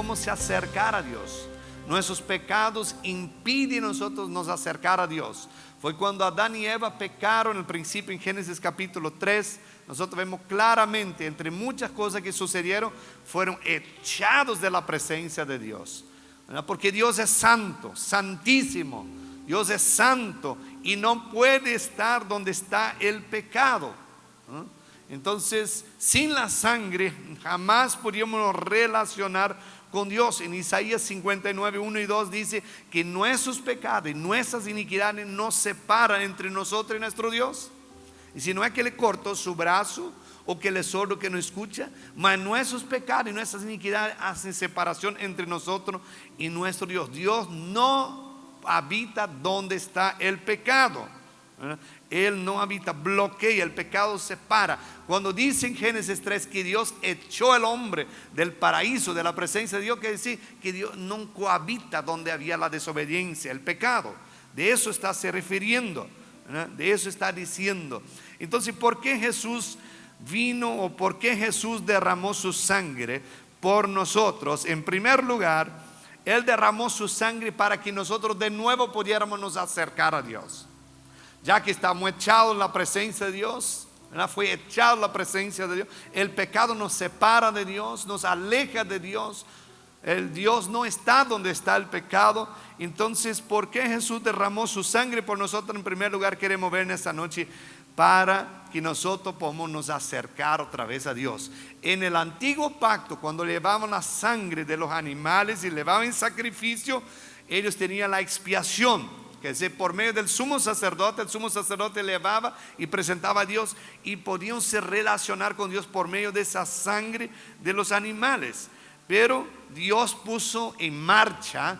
podemos acercar a Dios. Nuestros pecados impiden a nosotros nos acercar a Dios. Fue cuando Adán y Eva pecaron al principio en Génesis capítulo 3. Nosotros vemos claramente, entre muchas cosas que sucedieron, fueron echados de la presencia de Dios, ¿verdad? Porque Dios es santo, santísimo. Dios es santo y no puede estar donde está el pecado, ¿no? Entonces, sin la sangre jamás podríamos relacionar con Dios. En Isaías 59, 1 y 2 dice que nuestros pecados y nuestras iniquidades nos separan entre nosotros y nuestro Dios. Y si no es que le cortó su brazo o que le sordo que no escucha, mas nuestros pecados y nuestras iniquidades hacen separación entre nosotros y nuestro Dios. Dios no habita donde está el pecado, ¿verdad? Él no habita, bloquea, el pecado separa. Cuando dice en Génesis 3 que Dios echó al hombre del paraíso, de la presencia de Dios, quiere decir que Dios no cohabita donde había la desobediencia, el pecado. De eso está se refiriendo, ¿verdad? De eso está diciendo. Entonces, ¿por qué Jesús vino o por qué Jesús derramó su sangre por nosotros? En primer lugar, Él derramó su sangre para que nosotros de nuevo pudiéramos nos acercar a Dios. Ya que estamos echados en la presencia de Dios, ¿verdad? Fue echado en la presencia de Dios. El pecado nos separa de Dios, nos aleja de Dios. El Dios no está donde está el pecado. Entonces, ¿por qué Jesús derramó su sangre por nosotros? En primer lugar, queremos ver en esta noche para que nosotros podamos nos acercar otra vez a Dios. En el antiguo pacto, cuando llevaban la sangre de los animales y llevaban en sacrificio, ellos tenían la expiación, que es por medio del sumo sacerdote. El sumo sacerdote llevaba y presentaba a Dios y podían se relacionar con Dios por medio de esa sangre de los animales. Pero Dios puso en marcha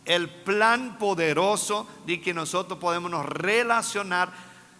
el plan poderoso de que nosotros podemos nos relacionar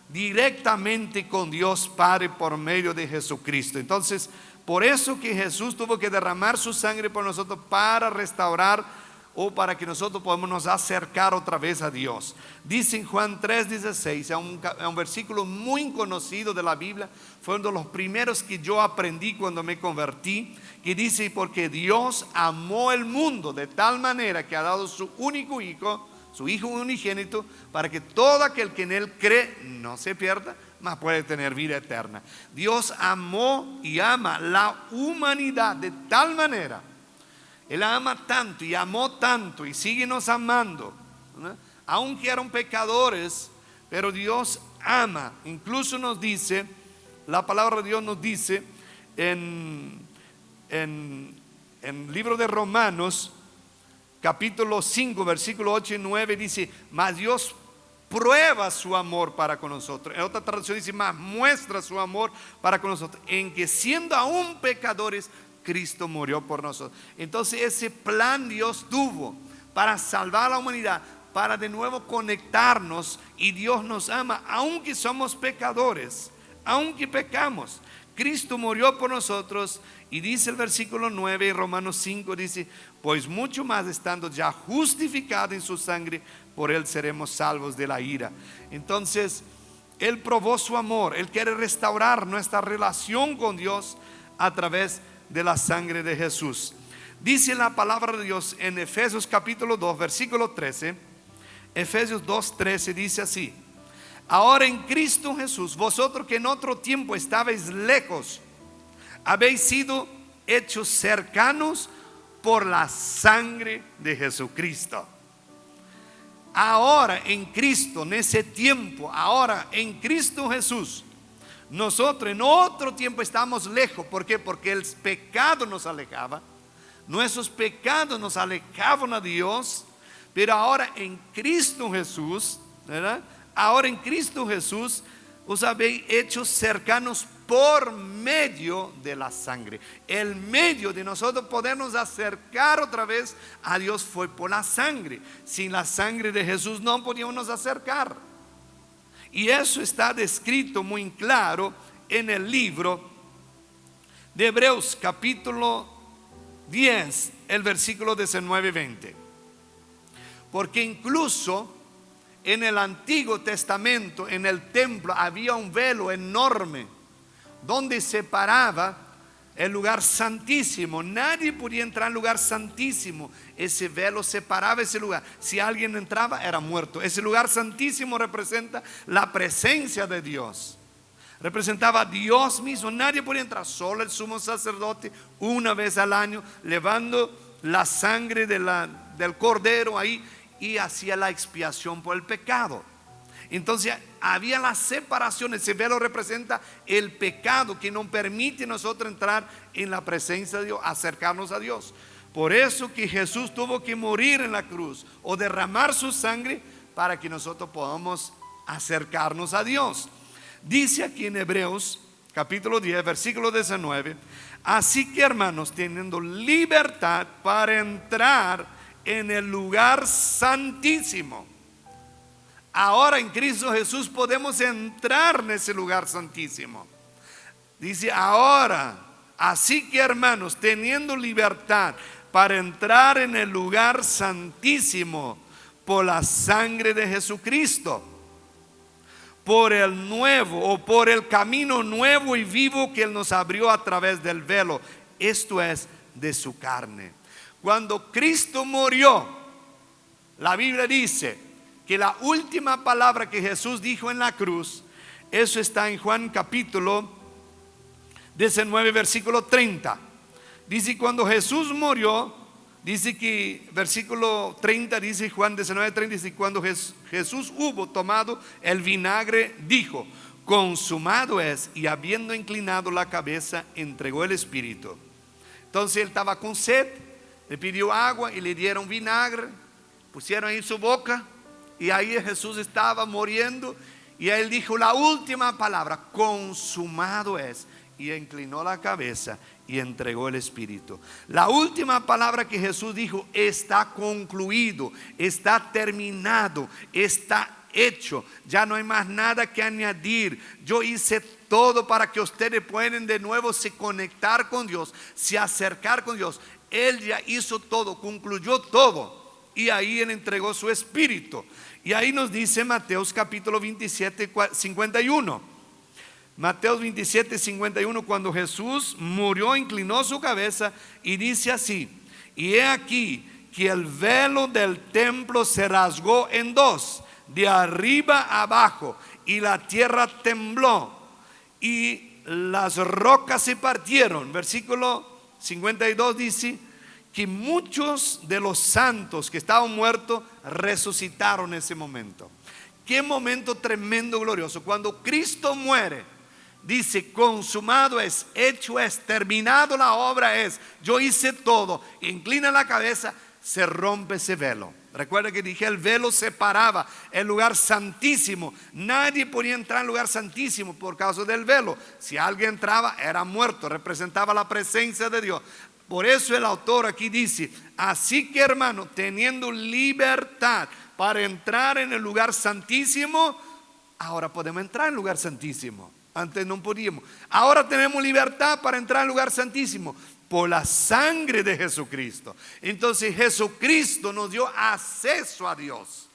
directamente con Dios Padre por medio de Jesucristo. Entonces, por eso que Jesús tuvo que derramar su sangre por nosotros para restaurar o para que nosotros podamos nos acercar otra vez a Dios. Dice en Juan 3:16, es un versículo muy conocido de la Biblia. Fue uno de los primeros que yo aprendí cuando me convertí, que dice: porque Dios amó el mundo de tal manera que ha dado su único hijo, su hijo unigénito, para que todo aquel que en él cree no se pierda, mas puede tener vida eterna. Dios amó y ama la humanidad de tal manera. Él ama tanto y amó tanto y sigue nos amando, ¿no? Aunque eran pecadores, pero Dios ama. Incluso nos dice, la palabra de Dios nos dice en el libro de Romanos capítulo 5 versículo 8 y 9, dice: mas Dios prueba su amor para con nosotros. En otra traducción dice: mas muestra su amor para con nosotros, en que siendo aún pecadores, Cristo murió por nosotros. Entonces ese plan Dios tuvo para salvar a la humanidad, para de nuevo conectarnos. Y Dios nos ama aunque somos pecadores, aunque pecamos. Cristo murió por nosotros. Y dice el versículo 9 Romanos 5, dice: pues mucho más estando ya justificado en su sangre, por él seremos salvos de la ira. Entonces Él probó su amor. Él quiere restaurar nuestra relación con Dios a través de la sangre de Jesús. Dice la palabra de Dios en Efesios capítulo 2 versículo 13. Efesios 2:13 dice así: ahora en Cristo Jesús, vosotros que en otro tiempo estabais lejos, habéis sido hechos cercanos por la sangre de Jesucristo. Ahora en Cristo, en ese tiempo, ahora en Cristo Jesús, nosotros en otro tiempo estamos lejos. ¿Por qué? Porque el pecado nos alejaba. Nuestros pecados nos alejaban a Dios. Pero ahora en Cristo Jesús, ¿verdad? Ahora en Cristo Jesús os habéis hecho cercanos por medio de la sangre. El medio de nosotros podernos acercar otra vez a Dios fue por la sangre. Sin la sangre de Jesús no podíamos nos acercar. Y eso está descrito muy claro en el libro de Hebreos capítulo 10, el versículo 19 y 20. Porque incluso en el Antiguo Testamento, en el templo, había un velo enorme donde separaba el lugar santísimo. Nadie podía entrar al lugar santísimo. Ese velo separaba ese lugar. Si alguien entraba, era muerto. Ese lugar santísimo representa la presencia de Dios. Representaba a Dios mismo. Nadie podía entrar, solo el sumo sacerdote una vez al año, llevando la sangre del cordero ahí, y hacía la expiación por el pecado. Entonces había la separación. Ese velo representa el pecado que no permite a nosotros entrar en la presencia de Dios, acercarnos a Dios. Por eso que Jesús tuvo que morir en la cruz o derramar su sangre para que nosotros podamos acercarnos a Dios. Dice aquí en Hebreos capítulo 10 versículo 19: así que, hermanos, teniendo libertad para entrar en el lugar santísimo. Ahora en Cristo Jesús podemos entrar en ese lugar santísimo. Dice ahora, así que, hermanos, teniendo libertad para entrar en el lugar santísimo por la sangre de Jesucristo, por el nuevo o por el camino nuevo y vivo que Él nos abrió a través del velo, esto es, de su carne. Cuando Cristo murió, la Biblia dice que la última palabra que Jesús dijo en la cruz, eso está en Juan capítulo 19 versículo 30. Dice, cuando Jesús murió, dice que versículo 30, dice Juan 19, 30, dice, cuando Jesús hubo tomado el vinagre, dijo: consumado es, y habiendo inclinado la cabeza, entregó el espíritu. Entonces él estaba con sed, le pidió agua y le dieron vinagre, pusieron ahí su boca, y ahí Jesús estaba muriendo, y él dijo la última palabra: consumado es, y inclinó la cabeza y entregó el espíritu. La última palabra que Jesús dijo: está concluido, está terminado, está hecho, ya no hay más nada que añadir. Yo hice todo para que ustedes puedan de nuevo se conectar con Dios, se acercar con Dios. Él ya hizo todo, concluyó todo, y ahí Él entregó su espíritu. Y ahí nos dice Mateo capítulo 27, 51. Mateo 27, 51, cuando Jesús murió, inclinó su cabeza y dice así: y he aquí que el velo del templo se rasgó en dos, de arriba a abajo, y la tierra tembló, y las rocas se partieron. Versículo 52 dice que muchos de los santos que estaban muertos resucitaron en ese momento. Qué momento tremendo, glorioso. Cuando Cristo muere, dice: consumado es, hecho es, terminado la obra es, yo hice todo. Inclina la cabeza, se rompe ese velo. Recuerda que dije, el velo separaba el lugar santísimo. Nadie podía entrar al lugar santísimo por causa del velo. Si alguien entraba, era muerto, representaba la presencia de Dios. Por eso el autor aquí dice: así que, hermano, teniendo libertad para entrar en el lugar santísimo, ahora podemos entrar en el lugar santísimo. Antes no podíamos. Ahora tenemos libertad para entrar en el lugar santísimo por la sangre de Jesucristo. Entonces Jesucristo nos dio acceso a Dios.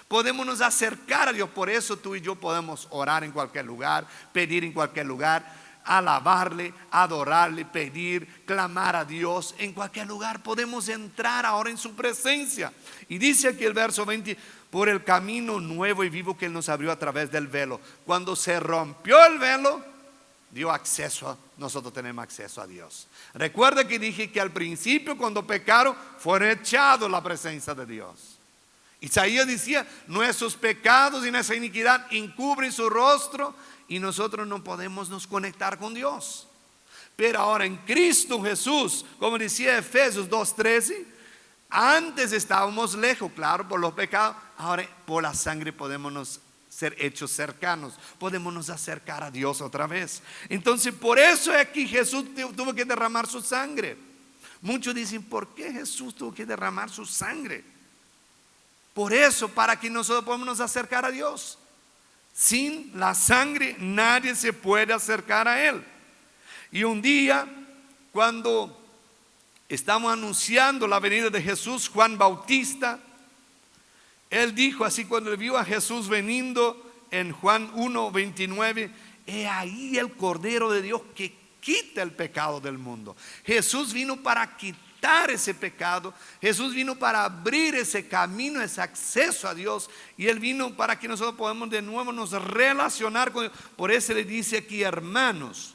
Podemos nos acercar a Dios. Por eso tú y yo podemos orar en cualquier lugar, pedir en cualquier lugar, alabarle, adorarle, pedir, clamar a Dios. En cualquier lugar podemos entrar ahora en su presencia. Y dice aquí el verso 20: por el camino nuevo y vivo que Él nos abrió a través del velo. Cuando se rompió el velo, dio acceso, nosotros tenemos acceso a Dios. Recuerda que dije que al principio, cuando pecaron, fueron echados la presencia de Dios. Isaías decía: nuestros pecados y nuestra iniquidad encubren su rostro, y nosotros no podemos nos conectar con Dios. Pero ahora en Cristo Jesús, como decía Efesios 2:13, antes estábamos lejos, claro, por los pecados. Ahora por la sangre podemos nos ser hechos cercanos, podemos nos acercar a Dios otra vez. Entonces por eso es que Jesús tuvo que derramar su sangre. Muchos dicen: ¿por qué Jesús tuvo que derramar su sangre? Por eso, para que nosotros podamos nos acercar a Dios. Sin la sangre nadie se puede acercar a Él. Y un día, cuando estamos anunciando la venida de Jesús, Juan Bautista, él dijo así cuando vio a Jesús veniendo en Juan 1:29: he ahí el Cordero de Dios que quita el pecado del mundo. Jesús vino para quitar ese pecado. Jesús vino para abrir ese camino, ese acceso a Dios. Y Él vino para que nosotros podamos de nuevo nos relacionar con Dios. Por eso le dice aquí, hermanos,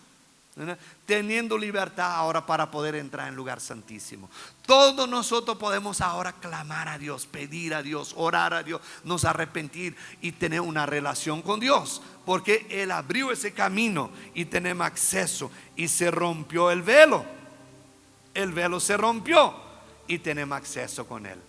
¿verdad?, teniendo libertad ahora para poder entrar en el lugar santísimo. Todos nosotros podemos ahora clamar a Dios, pedir a Dios, orar a Dios, nos arrepentir y tener una relación con Dios, porque Él abrió ese camino y tenemos acceso. Y se rompió el velo. El velo se rompió y tenemos acceso con Él.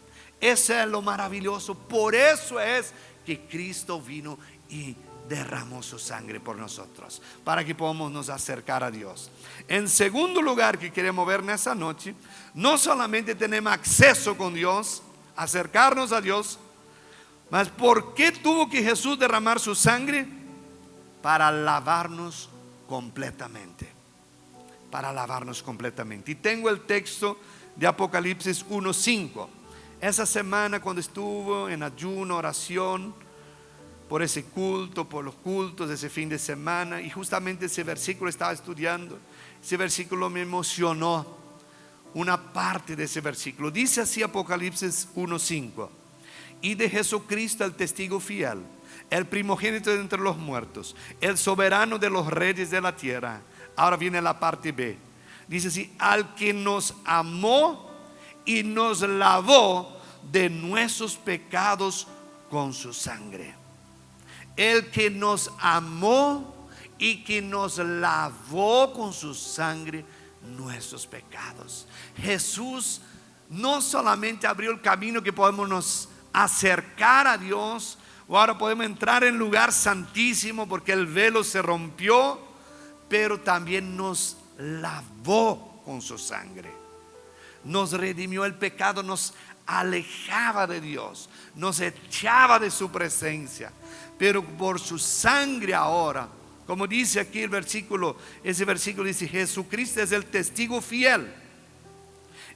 Eso es lo maravilloso. Por eso es que Cristo vino y derramó su sangre por nosotros, para que podamos nos acercar a Dios. En segundo lugar que queremos ver en esta noche, no solamente tenemos acceso con Dios, acercarnos a Dios, mas ¿por qué tuvo que Jesús derramar su sangre? Para lavarnos completamente. Para lavarnos completamente. Y tengo el texto de Apocalipsis 1:5. Esa semana, cuando estuvo en ayuno, oración por ese culto, por los cultos de ese fin de semana, y justamente ese versículo estaba estudiando. Ese versículo me emocionó. Una parte de ese versículo dice así, Apocalipsis 1:5: y de Jesucristo el testigo fiel, el primogénito de entre los muertos, el soberano de los reyes de la tierra. Ahora viene la parte B. Dice así: al que nos amó y nos lavó de nuestros pecados con su sangre. El que nos amó y que nos lavó con su sangre nuestros pecados. Jesús no solamente abrió el camino que podemos nos acercar a Dios, o ahora podemos entrar en el lugar santísimo porque el velo se rompió, pero también nos lavó con su sangre. Nos redimió el pecado, nos alejaba de Dios, nos echaba de su presencia. Pero por su sangre ahora, como dice aquí el versículo, ese versículo dice: Jesucristo es el testigo fiel,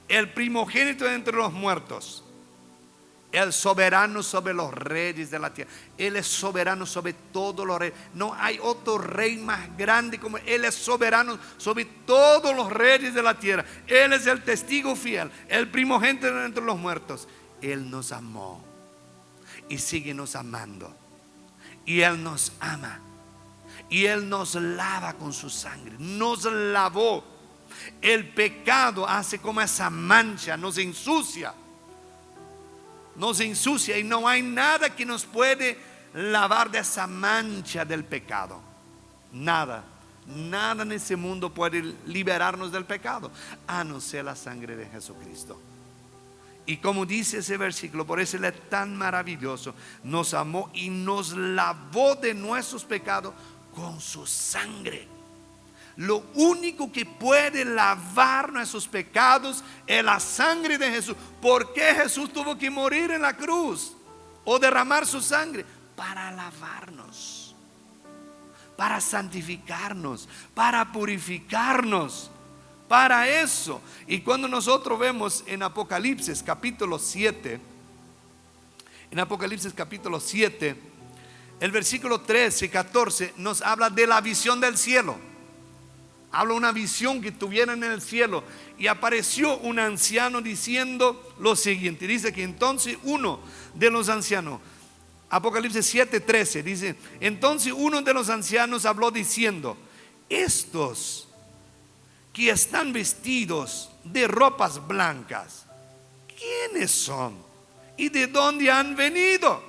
el primogénito de entre los muertos, el soberano sobre los reyes de la tierra. Él es soberano sobre todos los reyes. No hay otro rey más grande como Él. Él es soberano sobre todos los reyes de la tierra. Él es el testigo fiel, el primogénito de entre los muertos. Él nos amó y sigue nos amando. Y Él nos ama. Y Él nos lava con su sangre. Nos lavó. El pecado hace como esa mancha, nos ensucia. Nos ensucia y no hay nada que nos puede lavar de esa mancha del pecado. Nada. Nada en ese mundo puede liberarnos del pecado, a no ser la sangre de Jesucristo. Y como dice ese versículo, por eso Él es tan maravilloso. Nos amó y nos lavó de nuestros pecados con su sangre. Lo único que puede lavar nuestros pecados es la sangre de Jesús. ¿Por qué Jesús tuvo que morir en la cruz o derramar su sangre? Para lavarnos, para santificarnos, para purificarnos. Para eso. Y cuando nosotros vemos en Apocalipsis capítulo 7, en Apocalipsis capítulo 7, el versículo 13 y 14 nos habla de la visión del cielo. Habla una visión que tuvieron en el cielo, y apareció un anciano diciendo lo siguiente. Dice que entonces uno de los ancianos, Apocalipsis 7:13, dice: entonces uno de los ancianos habló diciendo: estos que están vestidos de ropas blancas, ¿quiénes son? ¿Y de dónde han venido?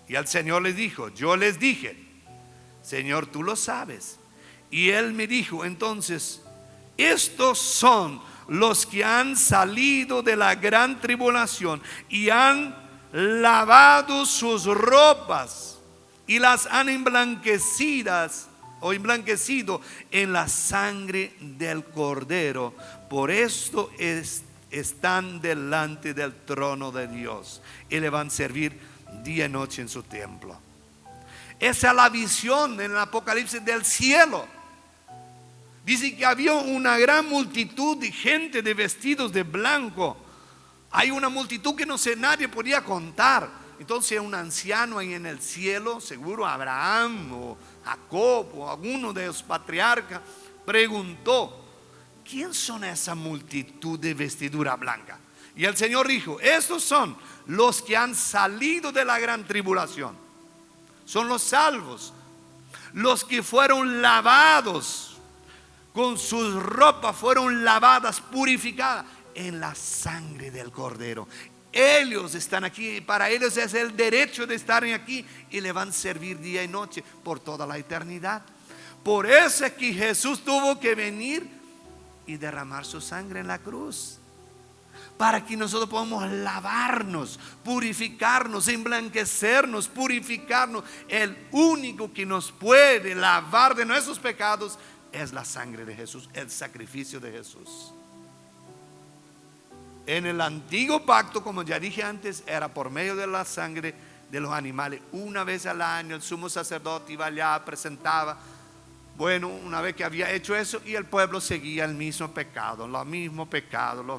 Y al Señor les dijo: yo les dije, Señor, tú lo sabes. Y Él me dijo entonces: estos son los que han salido de la gran tribulación y han lavado sus ropas y las han emblanquecido en la sangre del Cordero. Por esto están delante del trono de Dios y le van a servir día y noche en su templo. Esa es la visión en el Apocalipsis del cielo. Dice que había una gran multitud de gente de vestidos de blanco. Hay una multitud que no sé, nadie podía contar. Entonces un anciano ahí en el cielo, seguro Abraham o Jacob o alguno de los patriarcas, preguntó: ¿quién son esa multitud de vestidura blanca? Y el Señor dijo: estos son los que han salido de la gran tribulación. Son los salvos, los que fueron lavados, con sus ropas fueron lavadas, purificadas en la sangre del Cordero. Ellos están aquí, para ellos es el derecho de estar aquí y le van a servir día y noche por toda la eternidad. Por eso es que Jesús tuvo que venir y derramar su sangre en la cruz, para que nosotros podamos lavarnos, purificarnos, emblanquecernos, purificarnos. El único que nos puede lavar de nuestros pecados es la sangre de Jesús, el sacrificio de Jesús. En el antiguo pacto, como ya dije antes, era por medio de la sangre de los animales. Una vez al año el sumo sacerdote iba allá, presentaba. Bueno, una vez que había hecho eso, y el pueblo seguía el mismo pecado, los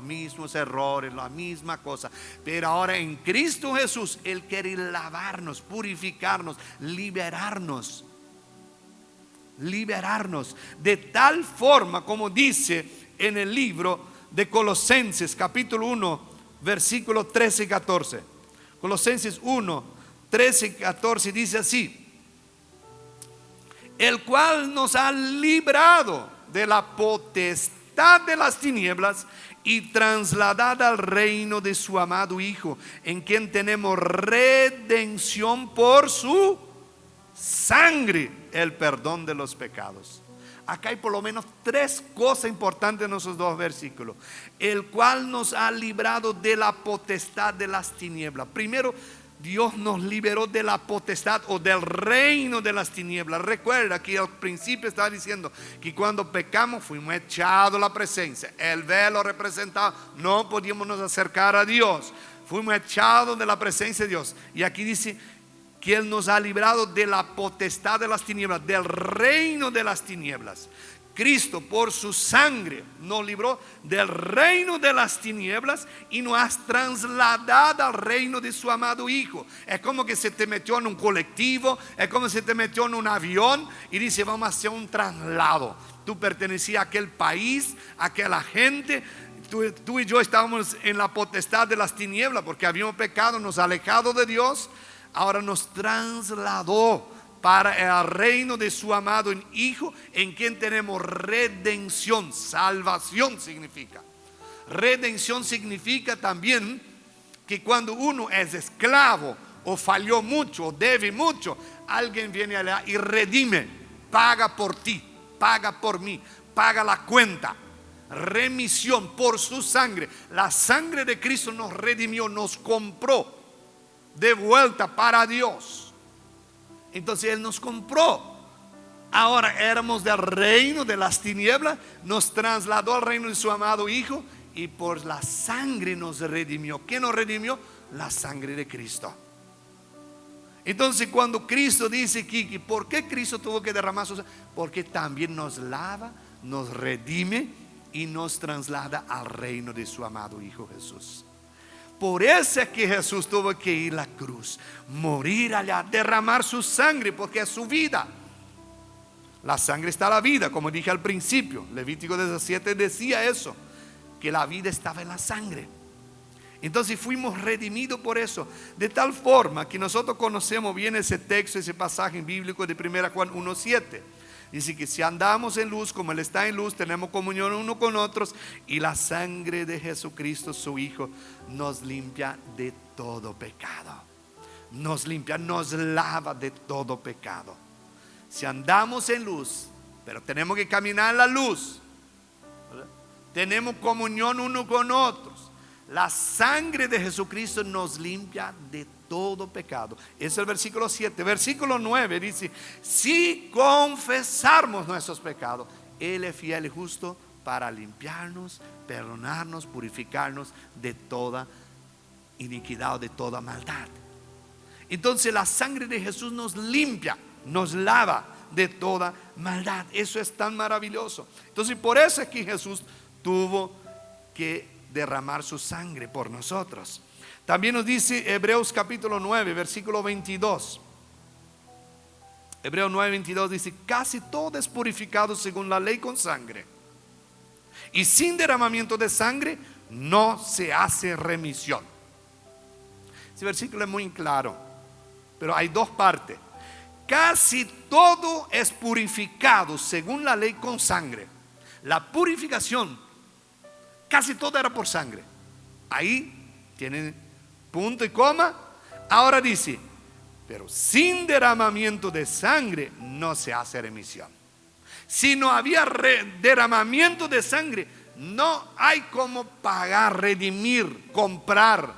mismos errores, la misma cosa. Pero ahora en Cristo Jesús, Él quiere lavarnos, purificarnos, liberarnos de tal forma como dice en el libro de Colosenses capítulo 1 versículos 13 y 14. Colosenses 1, 13 y 14 dice así: el cual nos ha librado de la potestad de las tinieblas y trasladado al reino de su amado Hijo, en quien tenemos redención por su sangre, el perdón de los pecados. Acá hay por lo menos tres cosas importantes en esos dos versículos. El cual nos ha librado de la potestad de las tinieblas. Primero, Dios nos liberó de la potestad o del reino de las tinieblas. Recuerda que al principio estaba diciendo que cuando pecamos fuimos echados a la presencia. El velo representaba, no podíamos nos acercar a Dios. Fuimos echados de la presencia de Dios. Y aquí dice que Él nos ha librado de la potestad de las tinieblas, del reino de las tinieblas. Cristo por su sangre nos libró del reino de las tinieblas y nos ha trasladado al reino de su amado Hijo. Es como que se te metió en un colectivo, es como si te metió en un avión y dice: vamos a hacer un traslado. Tú pertenecías a aquel país, a aquella gente. Tú y yo estábamos en la potestad de las tinieblas porque habíamos pecado, nos alejado de Dios. Ahora nos trasladó para el reino de su amado Hijo, en quien tenemos redención. Salvación significa. Redención significa también que cuando uno es esclavo o falló mucho o debe mucho, alguien viene allá y redime, paga por ti, paga por mí, paga la cuenta. Remisión por su sangre. La sangre de Cristo nos redimió, nos compró de vuelta para Dios. Entonces Él nos compró. Ahora éramos del reino de las tinieblas, nos trasladó al reino de su amado Hijo y por la sangre nos redimió. ¿Qué nos redimió? La sangre de Cristo. Entonces cuando Cristo dice aquí, ¿por qué Cristo tuvo que derramar su sangre? Porque también nos lava, nos redime y nos traslada al reino de su amado Hijo Jesús. Por eso es que Jesús tuvo que ir a la cruz, morir allá, derramar su sangre, porque es su vida. La sangre está la vida, como dije al principio. Levítico 17 decía eso, que la vida estaba en la sangre. Entonces fuimos redimidos por eso, de tal forma que nosotros conocemos bien ese texto, ese pasaje bíblico de 1 Juan 1:7. Dice que si andamos en luz como Él está en luz, tenemos comunión uno con otros, y la sangre de Jesucristo su Hijo nos limpia de todo pecado. Nos limpia, nos lava de todo pecado. Si andamos en luz, pero tenemos que caminar en la luz, ¿verdad? Tenemos comunión uno con otros. La sangre de Jesucristo nos limpia de todo pecado. Es el versículo 7. Versículo 9 dice: si confesamos nuestros pecados, Él es fiel y justo para limpiarnos, perdonarnos, purificarnos de toda iniquidad o de toda maldad. Entonces la sangre de Jesús nos limpia, nos lava de toda maldad. Eso es tan maravilloso. Entonces por eso es que Jesús tuvo que derramar su sangre por nosotros. También nos dice Hebreos capítulo 9, versículo 22. Hebreos 9, 22 dice: casi todo es purificado según la ley con sangre, y sin derramamiento de sangre no se hace remisión. Ese versículo es muy claro, pero hay dos partes. Casi todo es purificado según la ley con sangre. La purificación, casi todo era por sangre. Ahí tienen punto y coma. Ahora dice: pero sin derramamiento de sangre no se hace remisión. Si no había derramamiento de sangre, no hay como pagar, redimir, comprar,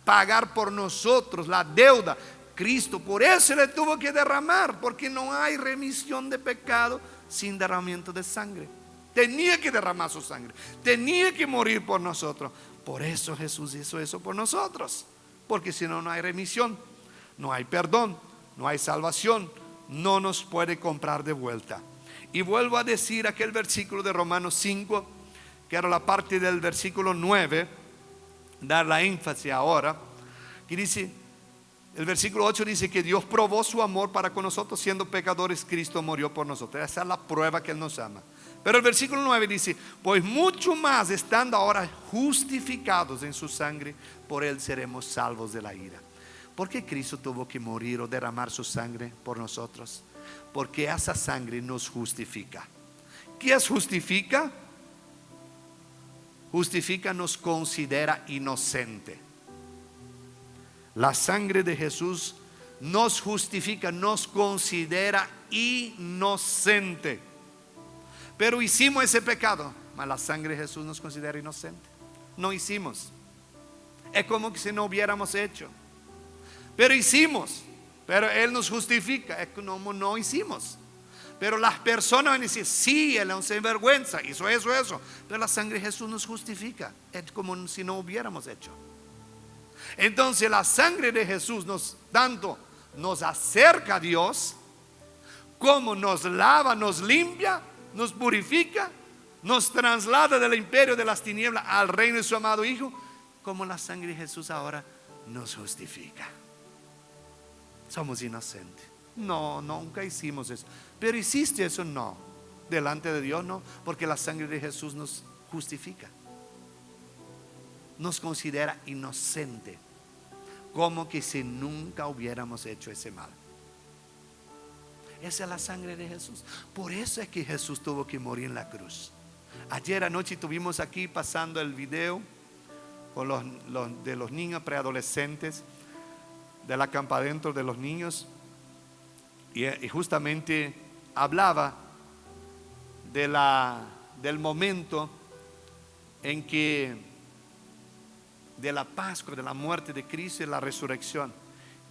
pagar por nosotros la deuda. Cristo por eso le tuvo que derramar, porque no hay remisión de pecado sin derramamiento de sangre. Tenía que derramar su sangre, tenía que morir por nosotros. Por eso Jesús hizo eso por nosotros, porque si no, no hay remisión, no hay perdón, no hay salvación, no nos puede comprar de vuelta. Y vuelvo a decir aquel versículo de Romanos 5, que era la parte del versículo 9, dar la énfasis ahora, que dice, el versículo 8 dice que Dios probó su amor para con nosotros, siendo pecadores, Cristo murió por nosotros. Esa es la prueba que Él nos ama. Pero el versículo 9 dice: pues mucho más, estando ahora justificados en su sangre, por Él seremos salvos de la ira. ¿Por qué Cristo tuvo que morir o derramar su sangre por nosotros? Porque esa sangre nos justifica. ¿Qué es justifica? Justifica, nos considera inocente. La sangre de Jesús nos justifica, nos considera inocente. Pero hicimos ese pecado, mas la sangre de Jesús nos considera inocente. No hicimos. Es como que si no hubiéramos hecho. Pero hicimos. Pero Él nos justifica. Es como no hicimos. Pero las personas van a decir: sí, Él es un sinvergüenza, hizo eso. Pero la sangre de Jesús nos justifica. Es como si no hubiéramos hecho. Entonces la sangre de Jesús tanto nos acerca a Dios, como nos lava, nos limpia, nos purifica, nos traslada del imperio de las tinieblas al reino de su amado Hijo, como la sangre de Jesús ahora nos justifica. Somos inocentes. No, nunca hicimos eso. Pero hiciste eso, no. Delante de Dios no, porque la sangre de Jesús nos justifica. Nos considera inocente, como que si nunca hubiéramos hecho ese mal. Esa es la sangre de Jesús. Por eso es que Jesús tuvo que morir en la cruz. Ayer anoche estuvimos aquí pasando el video con de los niños preadolescentes de la campa adentro de los niños, y justamente hablaba del momento en que, de la Pascua, de la muerte de Cristo y la resurrección.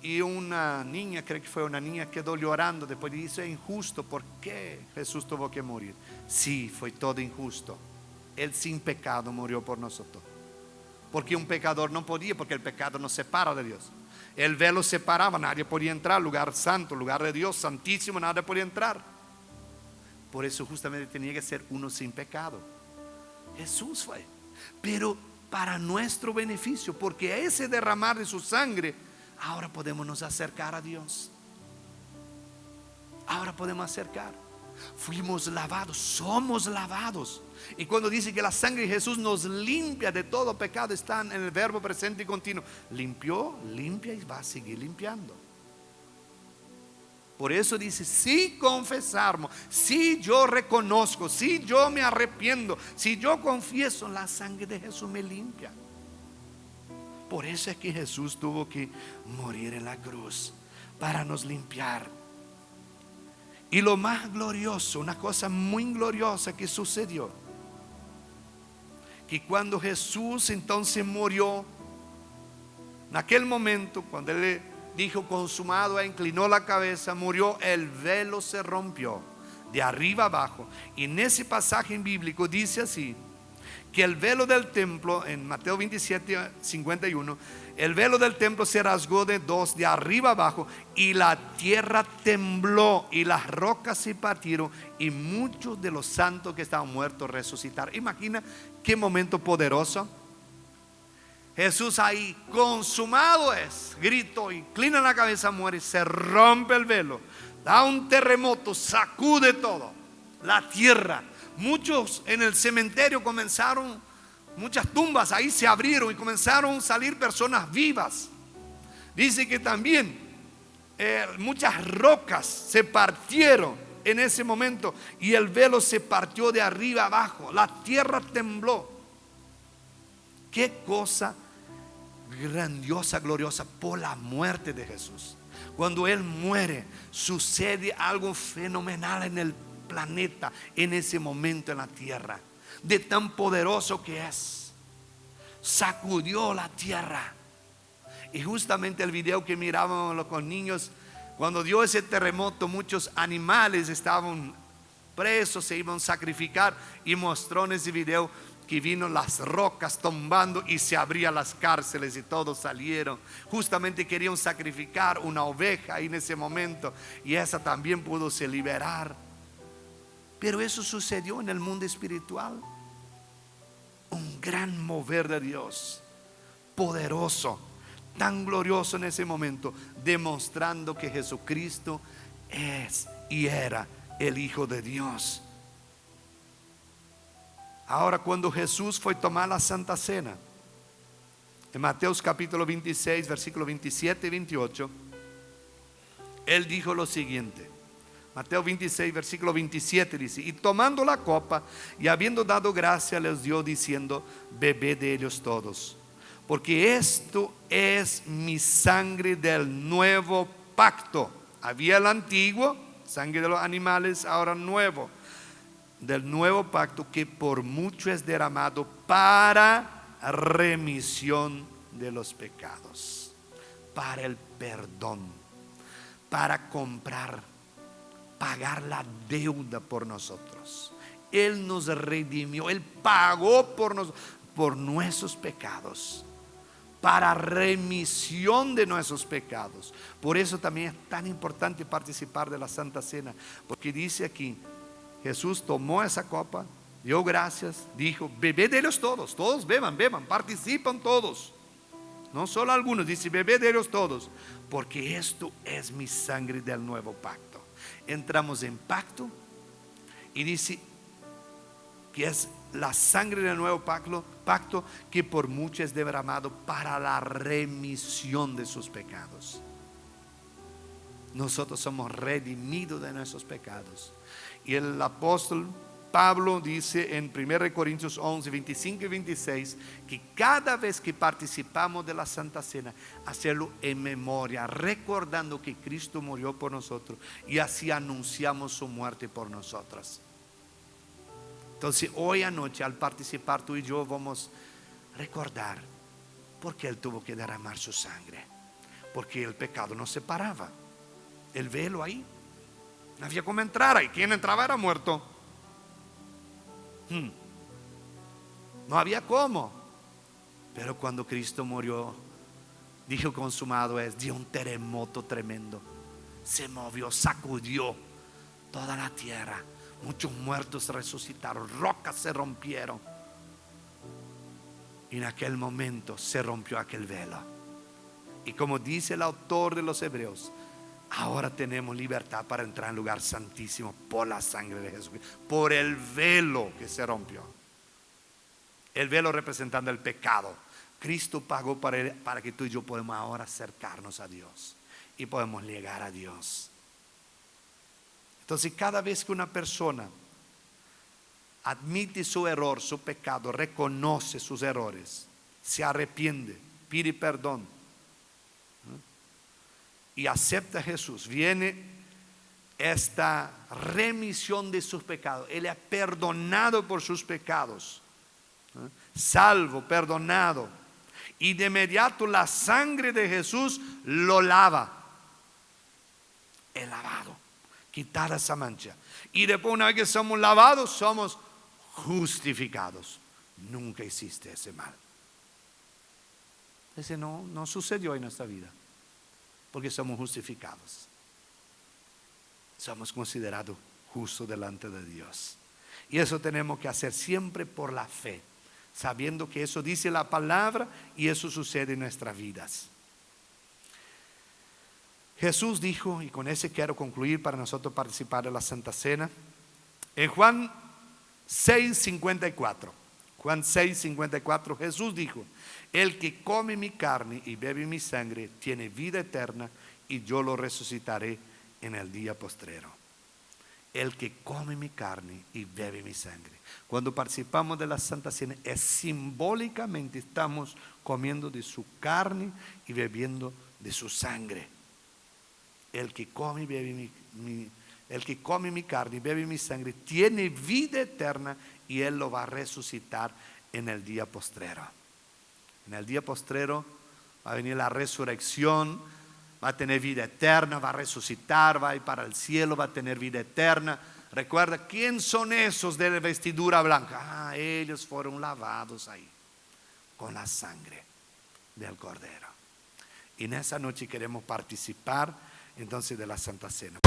Y una niña, creo que fue una niña, quedó llorando después y dice: es injusto, ¿por qué Jesús tuvo que morir? Sí, fue todo injusto. Él sin pecado murió por nosotros, porque un pecador no podía, porque el pecado nos separa de Dios. El velo separaba, nadie podía entrar, lugar santo, lugar de Dios santísimo, nadie podía entrar. Por eso justamente tenía que ser uno sin pecado. Jesús fue, pero para nuestro beneficio, porque a ese derramar de su sangre, ahora podemos nos acercar a Dios. Ahora podemos acercar. Fuimos lavados, somos lavados. Y cuando dice que la sangre de Jesús nos limpia de todo pecado, está en el verbo presente y continuo. Limpió, limpia y va a seguir limpiando. Por eso dice: si confesamos, si yo reconozco, si yo me arrepiento, si yo confieso, la sangre de Jesús me limpia. Por eso es que Jesús tuvo que morir en la cruz, para nos limpiar. Y lo más glorioso, una cosa muy gloriosa que sucedió, que cuando Jesús entonces murió, en aquel momento, cuando Él dijo consumado, inclinó la cabeza, murió, el velo se rompió de arriba abajo. Y en ese pasaje bíblico dice así, que el velo del templo, en Mateo 27, 51, el velo del templo se rasgó de dos, de arriba abajo, y la tierra tembló y las rocas se partieron, y muchos de los santos que estaban muertos resucitaron. Imagina qué momento poderoso. Jesús ahí, consumado es, grito, inclina la cabeza, muere, se rompe el velo, da un terremoto, sacude todo, la tierra. Muchos en el cementerio comenzaron, muchas tumbas ahí se abrieron y comenzaron a salir personas vivas. Dice que también muchas rocas se partieron en ese momento y el velo se partió de arriba abajo, la tierra tembló. Qué cosa grandiosa, gloriosa por la muerte de Jesús. Cuando Él muere, sucede algo fenomenal en el planeta, en ese momento en la tierra, de tan poderoso que es. Sacudió la tierra. Y justamente el video que mirábamos con niños, cuando dio ese terremoto, muchos animales estaban presos, se iban a sacrificar, y mostró en ese video que vino las rocas tumbando y se abrían las cárceles y todos salieron. Justamente querían sacrificar una oveja ahí en ese momento, y esa también pudo se liberar. Pero eso sucedió en el mundo espiritual. Un gran mover de Dios, poderoso, tan glorioso en ese momento, demostrando que Jesucristo es y era el Hijo de Dios. Ahora, cuando Jesús fue a tomar la Santa Cena, en Mateo capítulo 26, versículos 27 y 28, Él dijo lo siguiente. Mateo 26, versículo 27 dice: y tomando la copa y habiendo dado gracia, les dio diciendo: bebed de ellos todos, porque esto es mi sangre del nuevo pacto. Había el antiguo, sangre de los animales, ahora nuevo, del nuevo pacto, que por mucho es derramado para remisión de los pecados, para el perdón, para pagar la deuda por nosotros. Él nos redimió, Él pagó por nuestros pecados, para remisión de nuestros pecados. Por eso también es tan importante participar de la Santa Cena, porque dice aquí, Jesús tomó esa copa, dio gracias, dijo: bebed de ellos todos, todos beban, participan todos, no solo algunos. Dice: bebed de ellos todos, porque esto es mi sangre del nuevo pacto. Entramos en pacto y dice que es la sangre del nuevo pacto, que por mucho es derramado para la remisión de sus pecados. Nosotros somos redimidos de nuestros pecados. Y el apóstol Pablo dice en 1 Corintios 11, 25 y 26, que cada vez que participamos de la Santa Cena, hacerlo en memoria, recordando que Cristo murió por nosotros, y así anunciamos su muerte por nosotros. Entonces hoy anoche, al participar, tú y yo vamos a recordar por qué Él tuvo que derramar su sangre. Porque el pecado nos separaba, el velo ahí, no había cómo entrar ahí. Quien entraba era muerto. No había cómo. Pero cuando Cristo murió, dijo: consumado es, dio un terremoto tremendo, se movió, sacudió toda la tierra, muchos muertos resucitaron, rocas se rompieron, y en aquel momento se rompió aquel velo. Y como dice el autor de los Hebreos, ahora tenemos libertad para entrar en el lugar santísimo por la sangre de Jesucristo, por el velo que se rompió. El velo representando el pecado. Cristo pagó para que tú y yo podamos ahora acercarnos a Dios y podemos llegar a Dios. Entonces, cada vez que una persona admite su error, su pecado, reconoce sus errores, se arrepiente, pide perdón y acepta a Jesús, viene esta remisión de sus pecados. Él es perdonado por sus pecados, salvo, perdonado, y de inmediato la sangre de Jesús lo lava. Es lavado, quitar esa mancha, y después, una vez que somos lavados, somos justificados. Nunca hiciste ese mal. Ese no sucedió en nuestra vida, porque somos justificados, somos considerados justos delante de Dios. Y eso tenemos que hacer siempre por la fe, sabiendo que eso dice la palabra y eso sucede en nuestras vidas. Jesús dijo, y con ese quiero concluir para nosotros participar de la Santa Cena, en Juan 6:54. Juan 6:54, Jesús dijo: el que come mi carne y bebe mi sangre tiene vida eterna, y yo lo resucitaré en el día postrero. El que come mi carne y bebe mi sangre. Cuando participamos de la Santa Cena, es simbólicamente estamos comiendo de su carne y bebiendo de su sangre. El que come y bebe el que come mi carne y bebe mi sangre tiene vida eterna, y Él lo va a resucitar en el día postrero. En el día postrero va a venir la resurrección, va a tener vida eterna, va a resucitar, va a ir para el cielo, va a tener vida eterna. Recuerda, ¿quién son esos de vestidura blanca? Ellos fueron lavados ahí con la sangre del Cordero. Y en esa noche queremos participar entonces de la Santa Cena.